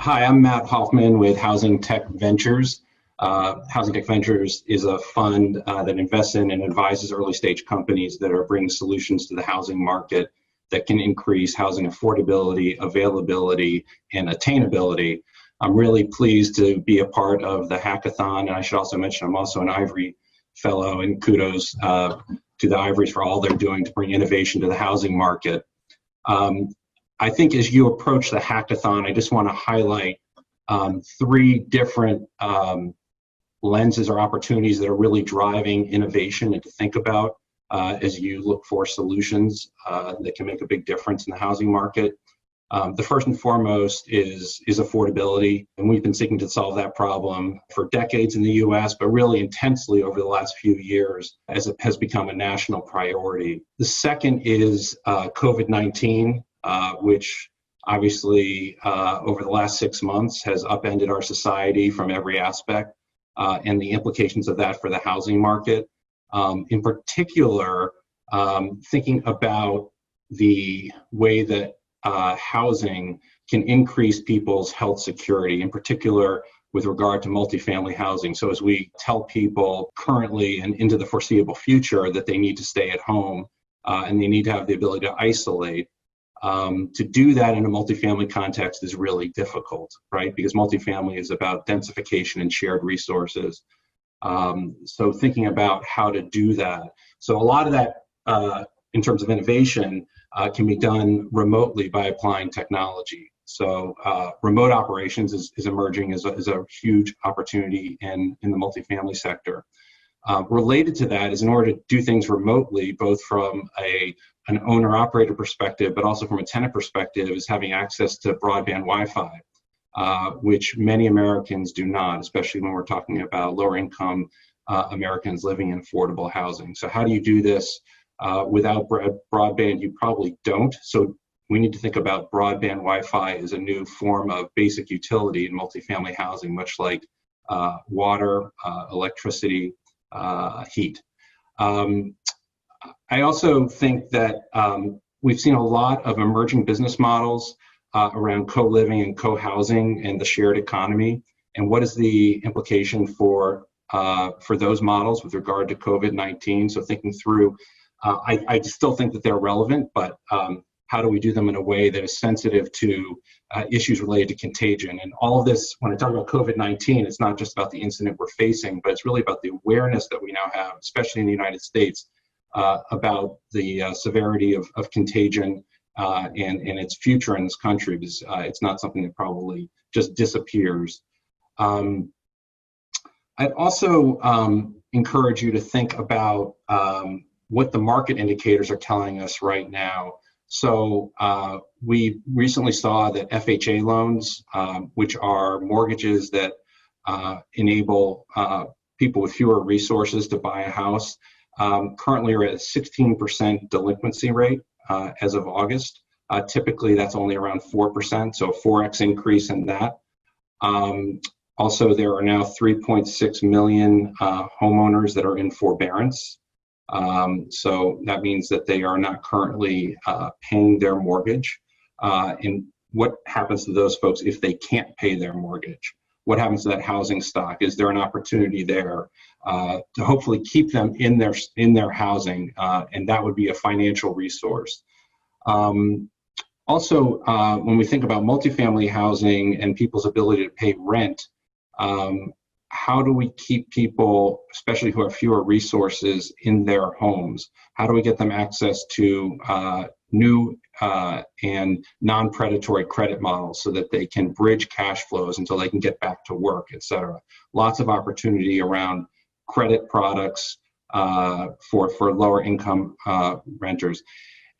Hi, I'm Matt Hoffman with HousingTech Ventures. HousingTech Ventures is a fund that invests in and advises early stage companies that are bringing solutions to the housing market that can increase housing affordability, availability, and attainability. I'm really pleased to be a part of the hackathon, and I should also mention I'm also an Ivory Fellow, and kudos to the Ivories for all they're doing to bring innovation to the housing market. I think as you approach the hackathon, I just want to highlight three different lenses or opportunities that are really driving innovation and to think about as you look for solutions that can make a big difference in the housing market. The first and foremost is affordability, and we've been seeking to solve that problem for decades in the US, but really intensely over the last few years as it has become a national priority. The second is COVID-19. Which obviously over the last 6 months has upended our society from every aspect, and the implications of that for the housing market. In particular, thinking about the way that housing can increase people's health security, in particular with regard to multifamily housing. So as we tell people currently and into the foreseeable future that they need to stay at home and they need to have the ability to isolate, to do that in a multifamily context is really difficult, right? Because multifamily is about densification and shared resources. So thinking about how to do that. So a lot of that in terms of innovation can be done remotely by applying technology. So remote operations is emerging as a huge opportunity in the multifamily sector. Related to that is in order to do things remotely, both from an owner-operator perspective, but also from a tenant perspective, is having access to broadband Wi-Fi, which many Americans do not, especially when we're talking about lower-income Americans living in affordable housing. So how do you do this without broadband? You probably don't. So we need to think about broadband Wi-Fi as a new form of basic utility in multifamily housing, much like water, electricity, heat. I also think that we've seen a lot of emerging business models around co-living and co-housing and the shared economy. And what is the implication for those models with regard to COVID-19? So thinking through, I still think that they're relevant, but how do we do them in a way that is sensitive to issues related to contagion? And all of this, when I talk about COVID-19, it's not just about the incident we're facing, but it's really about the awareness that we now have, especially in the United States, about the severity of contagion and its future in this country, because it's not something that probably just disappears. I'd also encourage you to think about what the market indicators are telling us right now. So we recently saw that FHA loans, which are mortgages that enable people with fewer resources to buy a house, currently are at a 16% delinquency rate as of August. Typically, that's only around 4%, so a 4x increase in that. Also, there are now 3.6 million homeowners that are in forbearance. So that means that they are not currently paying their mortgage. And what happens to those folks if they can't pay their mortgage? What happens to that housing stock? Is there an opportunity there to hopefully keep them in their housing? And that would be a financial resource. Also, when we think about multifamily housing and people's ability to pay rent, how do we keep people, especially who have fewer resources, in their homes? How do we get them access to new and non-predatory credit models so that they can bridge cash flows until they can get back to work, et cetera? Lots of opportunity around credit products for lower income renters.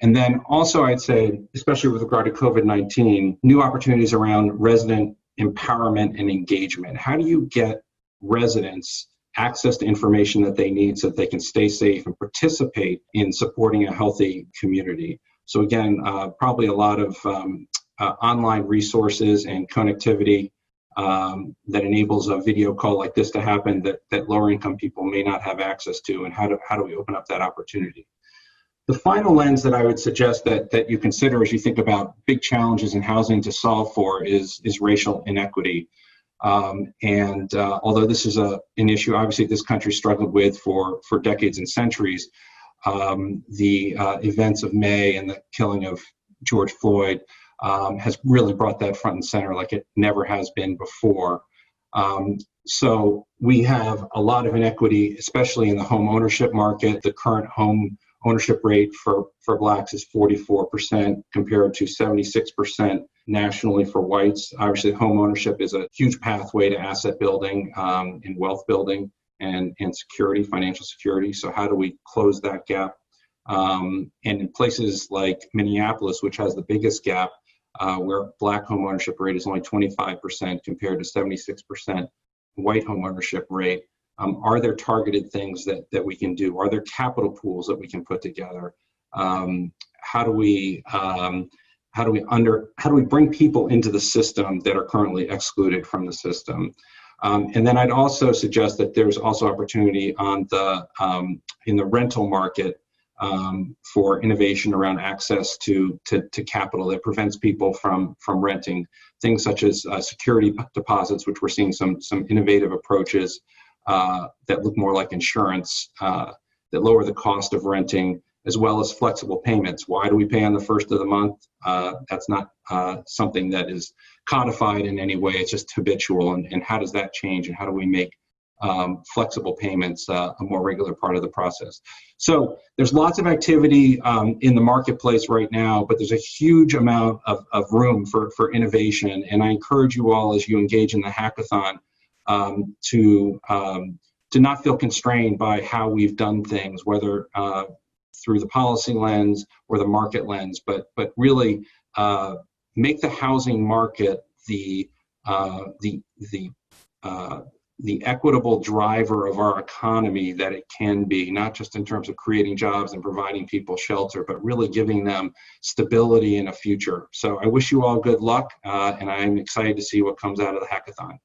And then also I'd say, especially with regard to COVID-19, new opportunities around resident empowerment and engagement. How do you get residents access to information that they need so that they can stay safe and participate in supporting a healthy community? So again, probably a lot of online resources and connectivity that enables a video call like this to happen that lower income people may not have access to, and how do we open up that opportunity? The final lens that I would suggest that you consider as you think about big challenges in housing to solve for is racial inequity. Although this is an issue obviously this country struggled with for decades and centuries, the events of May and the killing of George Floyd has really brought that front and center like it never has been before. So we have a lot of inequity, especially in the home ownership market. The current home ownership rate for Blacks is 44% compared to 76% nationally for whites. Obviously, home ownership is a huge pathway to asset building and wealth building and security, financial security. So how do we close that gap? And in places like Minneapolis, which has the biggest gap, where Black home ownership rate is only 25% compared to 76% white home ownership rate, are there targeted things that we can do? Are there capital pools that we can put together? How do we bring people into the system that are currently excluded from the system? And then I'd also suggest that there's also opportunity on in the rental market for innovation around access to capital that prevents people from renting. Things such as security deposits, which we're seeing some innovative approaches that look more like insurance, that lower the cost of renting, as well as flexible payments. Why do we pay on the first of the month? That's not something that is codified in any way. It's just habitual. And how does that change? And how do we make flexible payments a more regular part of the process? So there's lots of activity in the marketplace right now, but there's a huge amount of room for innovation. And I encourage you all, as you engage in the hackathon, to not feel constrained by how we've done things, whether through the policy lens or the market lens, but really make the housing market the equitable driver of our economy that it can be, not just in terms of creating jobs and providing people shelter, but really giving them stability in a future. So I wish you all good luck, and I'm excited to see what comes out of the hackathon.